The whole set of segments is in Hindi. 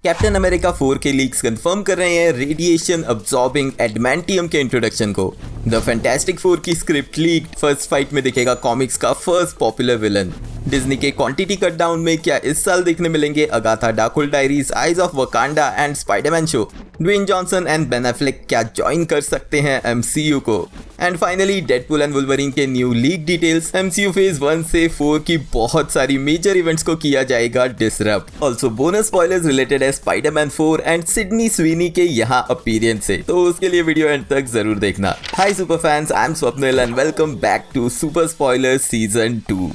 कैप्टन अमेरिका 4 के लीक्स कंफर्म कर रहे हैं रेडिएशन अब्सॉर्बिंग एडमेंटियम के इंट्रोडक्शन को। द फैंटास्टिक फोर की स्क्रिप्ट लीक, फर्स्ट फाइट में दिखेगा कॉमिक्स का फर्स्ट पॉपुलर विलन। डिज्नी के क्वांटिटी कट डाउन में क्या इस साल देखने मिलेंगे Agatha Darkhold diaries, eyes of Wakanda and Spiderman show. Dwayne Johnson and Ben Affleck क्या ज्वाइन कर सकते हैं एमसीयू को। And finally Deadpool and Wolverine के new leak details. MCU phase 1 से 4 की बहुत सारी मेजर इवेंट्स को किया जाएगा disrupt. Also bonus spoilers related है स्पाइडरमैन 4 एंड सिडनी स्वीनी के यहाँ अपीयरेंस से, तो उसके लिए वीडियो एंड तक जरूर देखना। Hi super fans, I am Swapnil and welcome back to super spoilers season 2।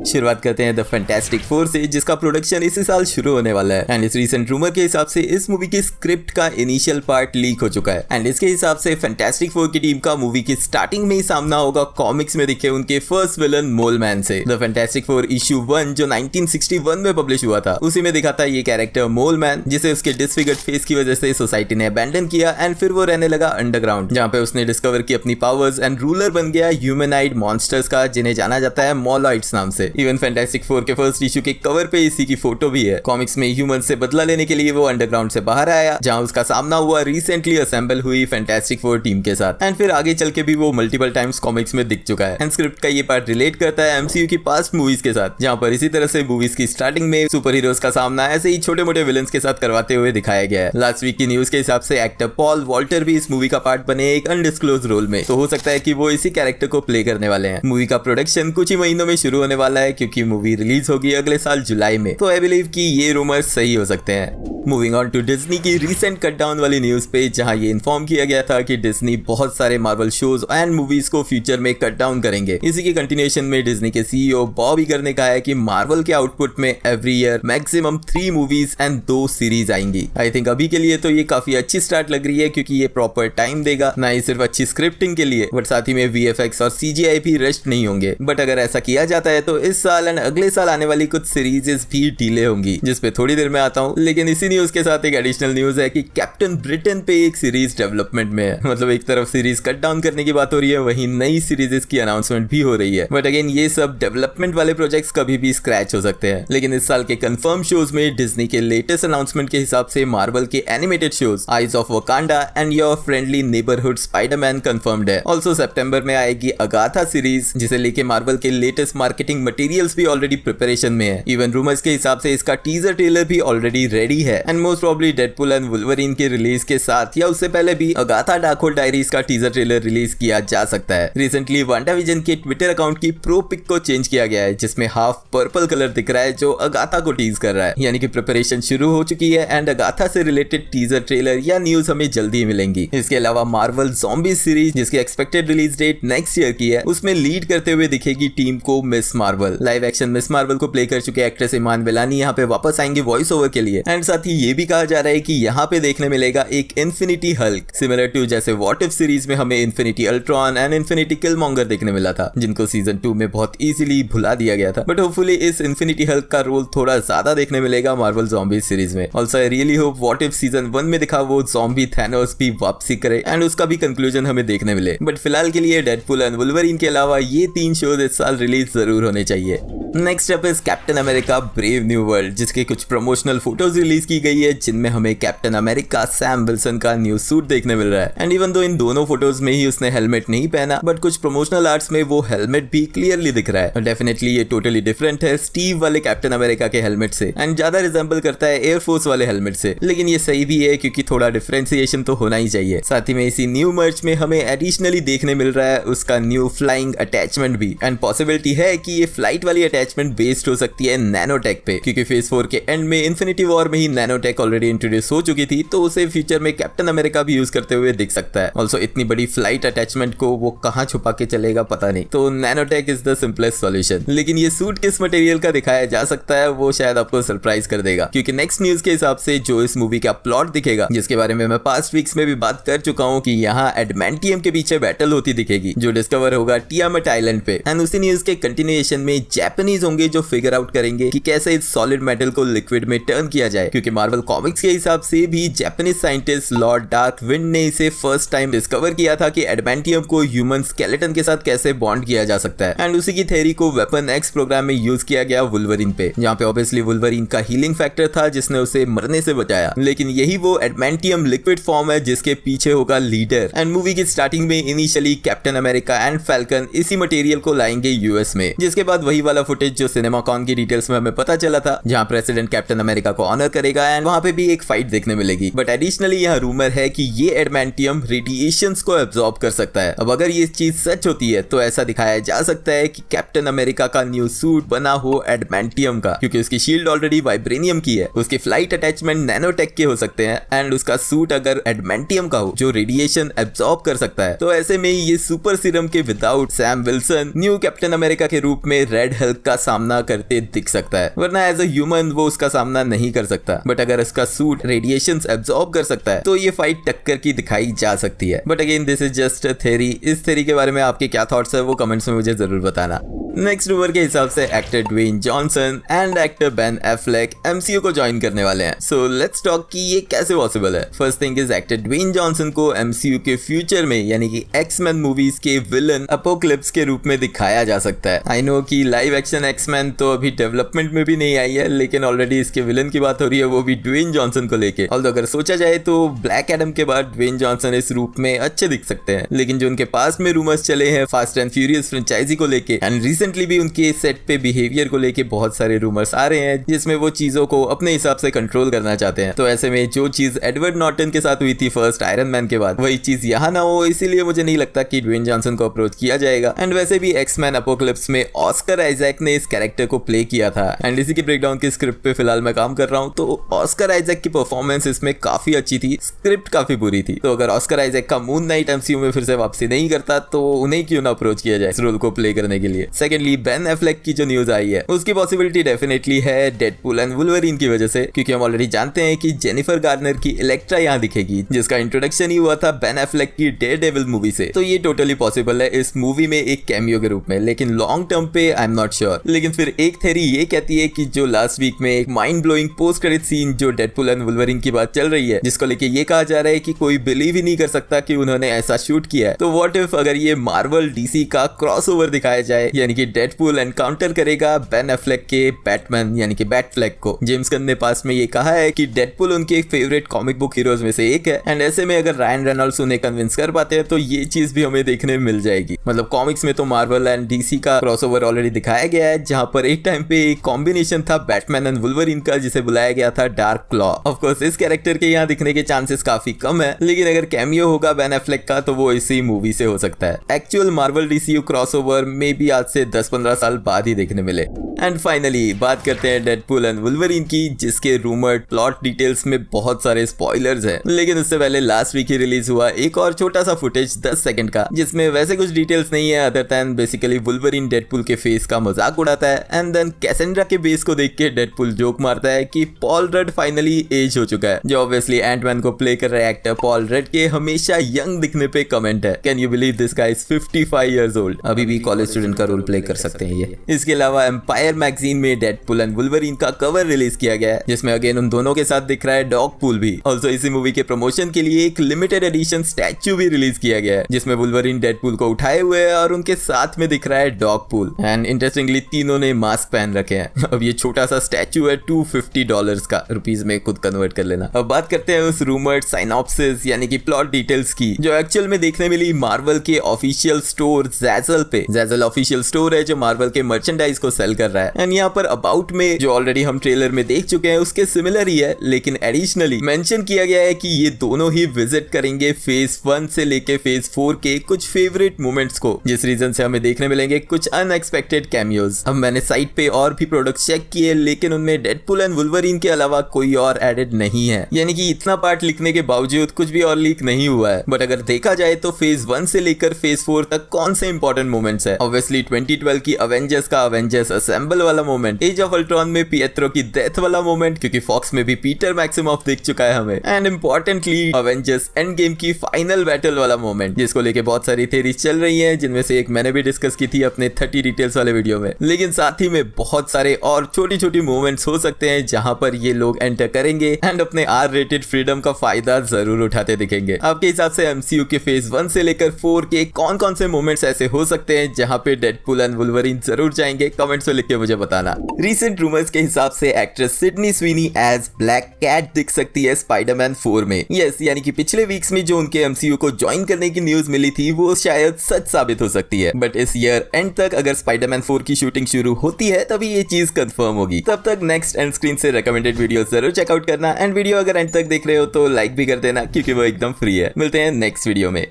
शुरुआत करते हैं द फैंटास्टिक फोर से, जिसका प्रोडक्शन इसी साल शुरू होने वाला है। एंड इस रीसेंट रूमर के हिसाब से इस मूवी की स्क्रिप्ट का इनिशियल पार्ट लीक हो चुका है। एंड इसके हिसाब से फैंटास्टिक फोर की टीम का मूवी की स्टार्टिंग में ही सामना होगा कॉमिक्स में दिखे उनके फर्स्ट विलन मोल मैन से। द फैंटास्टिक फोर इश्यू 1 जो 1961 में पब्लिश हुआ था, उसी में दिखा था ये कैरेक्टर मोल मैन, जिसे उसके डिसफिगर्ड फेस की वजह से सोसाइटी ने अबैंडन किया एंड फिर वो रहने लगा अंडरग्राउंड, जहाँ पे उसने डिस्कवर की अपनी पावर्स एंड रूलर बन गया ह्यूमनाइड मॉन्स्टर्स का, जिन्हें जाना जाता है मॉलॉइड्स नाम से। इवन फैंटास्टिक फोर के फर्स्ट इशू के कवर पे इसी की फोटो भी है। कॉमिक्स में ह्यूमन से बदला लेने के लिए वो अंडरग्राउंड से बाहर आया, जहां उसका सामना हुआ रिसेंटली असेंबल हुई फैंटास्टिक फोर टीम के साथ। एंड फिर आगे चल के भी वो मल्टीपल टाइम्स कॉमिक्स में दिख चुका है। एंड स्क्रिप्ट का ये पार्ट रिलेट करता है एमसीयू की पास्ट मूवीज के साथ, जहां पर इसी तरह से मूवीज की स्टार्टिंग में सुपर हीरोज का सामना ऐसे ही छोटे मोटे विलन्स के साथ करवाते हुए दिखाया गया है। लास्ट वीक की न्यूज के हिसाब से एक्टर पॉल वॉल्टर भी इस मूवी का पार्ट बने एक अनडिस्क्लोज रोल में, तो हो सकता है कि वो इसी कैरेक्टर को प्ले करने वाले हैं। मूवी का प्रोडक्शन कुछ ही महीनों में शुरू होने वाला है, क्योंकि मूवी रिलीज होगी अगले साल जुलाई में, तो आई बिलीव कि ये रूमर सही हो सकते हैं। मूविंग ऑन टू डिज्नी की रीसेंट कट डाउन वाली न्यूज पे, जहां ये इन्फॉर्म किया गया था कि डिज्नी बहुत सारे मार्वल शोज एंड मूवीज को फ्यूचर में कट डाउन करेंगे। इसी के कंटिन्यूएशन में डिज्नी के सीईओ बॉब इगर ने कहा है कि मार्वल के आउटपुट में every year maximum 3 movies and 2 series आएंगी। आई थिंक अभी के लिए तो ये काफी अच्छी स्टार्ट लग रही है, क्योंकि ये प्रॉपर टाइम देगा, ना ही सिर्फ अच्छी स्क्रिप्टिंग के लिए बट साथ ही में वीएफएक्स और सीजीआई भी रेस्ट नहीं होंगे। बट अगर ऐसा किया जाता है तो इस साल एंड अगले साल आने वाली कुछ सीरीजेस भी डिले होंगी, जिसपे थोड़ी देर में आता हूँ। लेकिन इसी न्यूज के साथ एक एडिशनल न्यूज है कि कैप्टन ब्रिटेन पे एक सीरीज डेवलपमेंट में है। मतलब एक तरफ सीरीज कट डाउन करने की बात हो रही है, वहीं नई सीरीजेस की अनाउंसमेंट भी हो रही है। बट अगेन ये सब डेवलपमेंट वाले प्रोजेक्ट्स कभी भी स्क्रैच हो सकते हैं। लेकिन इस साल के कंफर्म शोज में डिज्नी के लेटेस्ट अनाउंसमेंट के हिसाब से मार्वल के animated shows eyes of Wakanda and your friendly neighbourhood Spiderman confirmed है। ऑल्सो सितंबर में आएगी अगाथा सीरीज, जिसे लेके मार्वल के लेटेस्ट मार्केटिंग मटेरियल्स भी ऑलरेडी प्रिपरेशन में है। इवन रूमर्स के हिसाब से इसका टीजर ट्रेलर भी ऑलरेडी रेडी है and most probably Deadpool and Wolverine के रिलीज के साथ या उससे पहले भी अगाथा डार्कहोल्ड डायरीज का टीजर ट्रेलर रिलीज किया जा सकता है। रिसेंटली वांडाविजन के ट्विटर अकाउंट की प्रो पिक को चेंज किया गया है, जिसमें हाफ पर्पल कलर दिख रहा है जो अगाथा को टीज कर रहा है, यानी कि प्रिपरेशन शुरू हो चुकी है एंड अगाथा से रिलेटेड टीजर ट्रेलर या न्यूज हमें जल्दी ही मिलेंगी। इसके अलावा मार्वल ज़ॉम्बीज सीरीज, जिसकी expected release date next year की है, उसमें लीड करते हुए दिखेगी टीम को Miss Marvel. Live action Miss Marvel को प्ले कर चुके एक्ट्रेस इमान वेलानी यहाँ पे वापस आएंगे वॉइस ओवर के लिए। एंड साथ ही ये भी कहा जा रहा है कि यहाँ पे देखने मिलेगा एक इन्फिनिटी हल्क, सिमिलर टू जैसे व्हाट इफ सीरीज में हमें इन्फिनिटी अल्ट्रॉन एंड इन्फिनिटी किलमॉन्गर देखने मिला था, जिनको सीजन 2 में बहुत इजीली भुला दिया गया था। बट होपफुली इस इन्फिनिटी हल्क का रोल थोड़ा ज्यादा देखने मिलेगा मार्वल ज़ॉम्बीज सीरीज में। Also I really hope what if season 1 में दिखा वो ज़ॉम्बी थैनोस भी वापसी करे एंड उसका भी कंक्लूजन हमें देखने मिले। बट फिलहाल के लिए डेडपूल एंड वुल्वरीन के अलावा ये 3 शोज इस साल रिलीज जरूर होने चाहिए। Next up is captain America brave new world, जिसके कुछ प्रमोशनल फोटोज रिलीज की गई है, जिनमें हमें कैप्टन अमेरिका सैम विल्सन का न्यू सूट देखने मिल रहा है। एंड इवन दो इन दोनों फोटोज में ही उसने हेलमेट नहीं पहना, बट कुछ प्रमोशनल आर्ट्स में वो हेलमेट भी क्लियरली दिख रहा है। डेफिनेटली ये टोटली डिफरेंट है स्टीव वाले कैप्टन अमेरिका के हेलमेट से एंड ज्यादा रिजेंबल करता है एयरफोर्स वाले हेलमेट से। लेकिन ये सही भी है, क्योंकि थोड़ा डिफरेंशिएशन तो होना ही चाहिए। साथ ही में इसी न्यू मर्च में हमें एडिशनली देखने मिल रहा है उसका न्यू फ्लाइंग अटैचमेंट भी, एंड पॉसिबिलिटी है कि ये फ्लाइट वाली अटैचमेंट बेस्ड हो सकती है नैनोटेक पे, क्योंकि फेज 4 के एंड में इन्फिनिटी वॉर में ही नैनोटेक ऑलरेडी इंट्रोड्यूस हो चुकी थी, तो उसे फ्यूचर में कैप्टन अमेरिका भी यूज करते हुए दिख सकता है। ऑल्सो इतनी बड़ी फ्लाइट अटैचमेंट को वो कहाँ छुपा के चलेगा पता नहीं, तो nanotech is the simplest solution. लेकिन ये सूट किस मटेरियल का दिखाया जा सकता है वो शायद आपको सरप्राइज कर देगा, क्योंकि नेक्स्ट न्यूज के हिसाब से जो इस मूवी का प्लॉट दिखेगा, जिसके बारे में मैं पास्ट वीक्स में भी बात कर चुका हूँ कि यहाँ एडमेंटियम के पीछे बैटल होती दिखेगी, जो डिस्कवर होगा टियामट आइलैंड पे। एंड उसी न्यूज के कंटिन्यूएशन में जापानीज होंगे जो फिगर आउट करेंगे कि कैसे इस सॉलिड मेटल को लिक्विड में टर्न किया जाए, क्योंकि मार्वल कॉमिक्स के हिसाब से भी Japanese scientist Lord dark wind ने इसे फर्स्ट टाइम डिस्कवर किया था कि एडमेंटियम को ह्यूमन स्केलेटन के साथ कैसे बॉन्ड किया जा सकता है, एंड उसी की थ्योरी को वेपन एक्स प्रोग्राम में यूज किया गया वुल्वरीन पे, जहाँ पे ऑब्वियसली वुल्वरीन का हीलिंग फैक्टर था जिसने उसे मरने से बचाया। लेकिन यही वो एडमेंटियम लिक्विड फॉर्म है जिसके पीछे होगा लीडर, एंड मूवी की स्टार्टिंग में initially captain America and falcon इसी मटेरियल को लाएंगे यूएस में, जिसके बाद वही वाला फुटेज जो सिनेमाकॉन की डिटेल्स में हमें पता चला था, जहाँ प्रेसिडेंट कैप्टन अमेरिका को ऑनर करेगा एंड वहाँ पे भी एक फाइट देखने मिलेगी। बट एडिशनली यहाँ रूमर है कि ये एडमेंटियम रेडिएशंस को एब्जॉर्ब कर सकता है। अब अगर ये चीज सच होती है तो ऐसा दिखाया जा सकता है कि कैप्टन अमेरिका का न्यू सूट बना हो एडमेंटियम का, क्योंकि उसकी शील्ड ऑलरेडी वाइब्रेनियम की है, उसके फ्लाइट अटैचमेंट नैनोटेक के हो सकते हैं, एंड उसका सूट अगर एडमेंटियम का हो जो रेडिएशन एब्जॉर्ब कर सकता है, तो ऐसे में ये सुपर सीरम के without Sam Wilson new captain America के रूप में रेड हल्क का सामना करते दिख सकता है, वरना एज अ ह्यूमन वो उसका सामना नहीं कर सकता। बट अगर उसका सूट रेडिएशंस एब्जॉर्ब कर सकता है तो ये फाइट टक्कर की दिखाई जा सकती है। But again this is just a theory. इस थ्योरी के बारे में आपके क्या थॉट्स है वो कमेंट्स में मुझे जरूर बताना। नेक्स्ट रूमर के हिसाब से actor Dwayne Johnson and actor Ben Affleck MCU को ज्वाइन करने वाले हैं। सो लेट्स टॉक कि ये कैसे पॉसिबल है। First thing is actor Dwayne Johnson को एमसीयू के फ्यूचर में यानी कि एक्समैन मूवीज के विलन अपोकलिप्स के रूप में दिखाया जा सकता है। आई नो कि लाइव एक्शन एक्समैन तो अभी डेवलपमेंट में भी नहीं आई है, लेकिन ऑलरेडी इसके विलन की बात हो रही है, वो भी ड्वेन जॉनसन को लेके। ऑल्दो अगर सोचा जाए तो ब्लैक एडम के बाद ड्वेन जॉनसन इस रूप में अच्छे दिख सकते हैं, लेकिन जो उनके पास में रूमर्स चले हैं फास्ट एंड फ्यूरियस फ्रेंचाइजी को लेके, एंड रिसेंटली भी उनके सेट पे बिहेवियर को लेके बहुत सारे रूमर्स आ रहे हैं जिसमें वो चीजों को अपने हिसाब से कंट्रोल करना चाहते हैं। तो ऐसे में जो चीज एडवर्ड नॉर्टन के साथ हुई थी फर्स्ट आयरन मैन के बाद, वही चीज यहाँ ना हो, इसीलिए मुझे नहीं लगता कि ड्वेन जॉनसन को अप्रोच किया जाएगा। एंड वैसे भी एक्समैन अपोकलिप्स में ऑस्कर आइजैक ने इस कैरेक्टर को प्ले किया था, एंड इसी के ब्रेकडाउन की स्क्रिप्ट पे फिलहाल मैं काम कर रहा हूँ। तो ऑस्कर आइजैक की परफॉर्मेंस इसमें काफी अच्छी थी, स्क्रिप्ट काफी बुरी थी। तो अगर ऑस्कर आइजैक का मून नाइट एमसीयू में फिर से वापसी नहीं करता तो उन्हें क्यों ना अप्रोच किया जाए इस रोल को प्ले करने के लिए। सेकेंडली बेन एफ्लेक की जो न्यूज आई है उसकी पॉसिबिलिटी डेफिनेटली है डेडपूल एंड वुल्वरीन की वजह से, क्योंकि हम ऑलरेडी जानते हैं कि जेनिफर गार्नर की इलेक्ट्रा यहाँ दिखेगी, जिसका इंट्रोडक्शन ही हुआ था बेन एफ्लेक की डेयरडेविल मूवी से। तो ये टोटली पॉसिबल है इस मूवी में एक कैमियो के रूप में, लेकिन लॉन्ग टर्म पे आई एम नॉट श्योर। लेकिन फिर एक थ्योरी ये कहती है कि जो लास्ट वीक में एक mind blowing post credit scene जो डेडपूल एंड वुल्वरीन की बात चल रही है, जिसको लेके ये कहा जा रहा है कि कोई बिलीव ही नहीं कर सकता कि उन्होंने ऐसा शूट किया है। तो व्हाट इफ अगर ये मार्वल डीसी का क्रॉसओवर दिखाया जाए, यानी कि डेडपूल एनकाउंटर करेगा बेन एफ्लेक के बैटमैन यानी कि बैटफ्लैग को। जेम्स गन ने पास में ये कहा है कि डेडपूल उनके फेवरेट कॉमिक बुक हीरोज में से एक है, एंड ऐसे में अगर रायन रेनॉल्ड्स उन्हें कन्विंस कर पाते हैं तो ये चीज भी हमें देखने मिल जाएगी। मतलब कॉमिक्स में तो मार्वल एंड डीसी का क्रॉसओवर ऑलरेडी दिखाया गया है, जहां पर एक टाइम पे एक कॉम्बिनेशन था बैटमैन एंड वुल्वरीन का जिसे बुलाया गया था डार्क क्लॉ। ऑफ कोर्स इस कैरेक्टर के यहाँ दिखने के चांसेस काफी कम है, लेकिन अगर कैमियो होगा बेन एफ्लेक का तो वो इसी मूवी से हो सकता है। एक्चुअल मार्वल डीसीयू क्रॉसओवर में भी आज से 10-15 साल बाद ही देखने मिले। एंड फाइनली बात करते हैं डेडपूल एंड वुल्वरीन की, जिसके रूमर्ड प्लॉट डिटेल्स में बहुत सारे स्पॉयलर्स हैं। लेकिन उससे पहले लास्ट वीक ही रिलीज हुआ एक और छोटा सा फुटेज 10 सेकंड का, जिसमें वैसे कुछ डिटेल्स नहीं है other than basically Wolverine Deadpool के फेस का मजाक उड़ाता है, एंड देन कैसेंड्रा के बेस को देख के डेडपूल जोक मारता है कि पॉल रड फाइनली एज हो चुका है, जो ऑब्वियसली एंटमैन को प्ले कर रहे एक्टर पॉल रड के हमेशा यंग दिखने पे कमेंट है। Can you believe this guy is 55 years old, अभी भी कॉलेज स्टूडेंट का रोल प्ले कर सकते हैं ये। इसके अलावा एम्पायर मैगजीन में डेडपूल एंड वुल्वरीन का कवर रिलीज किया गया है, जिसमें अगेन उन दोनों के साथ दिख रहा है डॉगपूल भी। ऑल्सो इसी मूवी के प्रमोशन के लिए एक लिमिटेड एडिशन स्टैच्यू भी रिलीज किया गया है, जिसमें वुल्वरीन डेडपूल को उठाए हुए है और उनके साथ में दिख रहा है डॉगपूल। एंड इंटरेस्टिंगली तीनों ने मास्क पहन रखे हैं। अब ये छोटा सा स्टैच्यू है $250 का, रुपीज में खुद कन्वर्ट कर लेना। अब बात करते हैं उस रूमर्ड साइनॉप्सिस यानी कि प्लॉट डिटेल्स की, जो एक्चुअल में देखने मिली मार्वल के ऑफिशियल स्टोर ज़ैज़ल पे। ज़ैज़ल ऑफिशियल स्टोर है जो मार्वल के मर्चेंडाइज को सेल कर रहा है। एंड यहाँ पर अबाउट में जो ऑलरेडी हम ट्रेलर में देख चुके हैं उसके सिमिलर ही है, लेकिन एडिशनली मेंशन किया गया है कि ये दोनों ही विजिट करेंगे फेज 1 से लेके फेज 4 के कुछ फेवरेट मोमेंट्स को, जिस रीजन से हमें देखने मिलेंगे कुछ अनएक्सपेक्टेड कैमियोज। अब मैंने साइट पे और भी प्रोडक्ट्स चेक किए, लेकिन उनमें डेडपूल एंड वुल्वरीन के अलावा कोई और एडेड नहीं है, यानी कि इतना पार्ट लिखने के बावजूद कुछ भी और लीक नहीं हुआ है। बट अगर देखा जाए तो फेज 1 से लेकर फेज 4 तक कौन से इंपॉर्टेंट मोमेंट्स है, ऑब्वियसली 2012 की अवेंजर्स का अवेंजर्स असेंबल वाला मोमेंट, एज ऑफ अल्ट्रॉन में पिएट्रो की डेथ वाला मोमेंट, क्योंकि फॉक्स में भी पीटर मैक्सिमॉफ दिख चुका है हमें, and importantly Avengers end game की फाइनल बैटल वाला मोमेंट, जिसको लेके बहुत सारी थ्योरीज चल रही हैं, जिनमें से एक मैंने भी डिस्कस की थी अपने 30 डिटेल्स वाले वीडियो में। लेकिन साथ ही में बहुत सारे और छोटी छोटी मोमेंट्स हो सकते हैं जहां पर ये लोग एंटर करेंगे एंड अपने आर रेटेड फ्रीडम का फायदा जरूर उठाते दिखेंगे। आपके हिसाब से एमसीयू के फेज 1 से लेकर 4 के कौन कौन से मोमेंट्स ऐसे हो सकते हैं जहां पे डेडपूल एंड वुल्वरीन जरूर जाएंगे? कमेंट्स में लिख के मुझे बताना। रिसेंट रूमर्स के हिसाब से actress Sydney Sweeney as black cat दिख सकती है स्पाइडरमैन 4 में। यस, यानी कि पिछले वीक्स में जो उनके एमसीयू को ज्वाइन करने की न्यूज मिली थी वो शायद सच साबित हो सकती है। बट इस ईयर एंड तक अगर स्पाइडरमैन 4 की शूटिंग शुरू होती है तभी ये चीज कंफर्म होगी। तब तक नेक्स्ट एंड स्क्रीन से रेकमेंडेड वीडियो जरूर चेकआउट करना एंड वीडियो अगर एंड तक देख रहे हो तो लाइक भी कर देना क्योंकि वो एकदम फ्री है। मिलते हैं नेक्स्ट वीडियो में।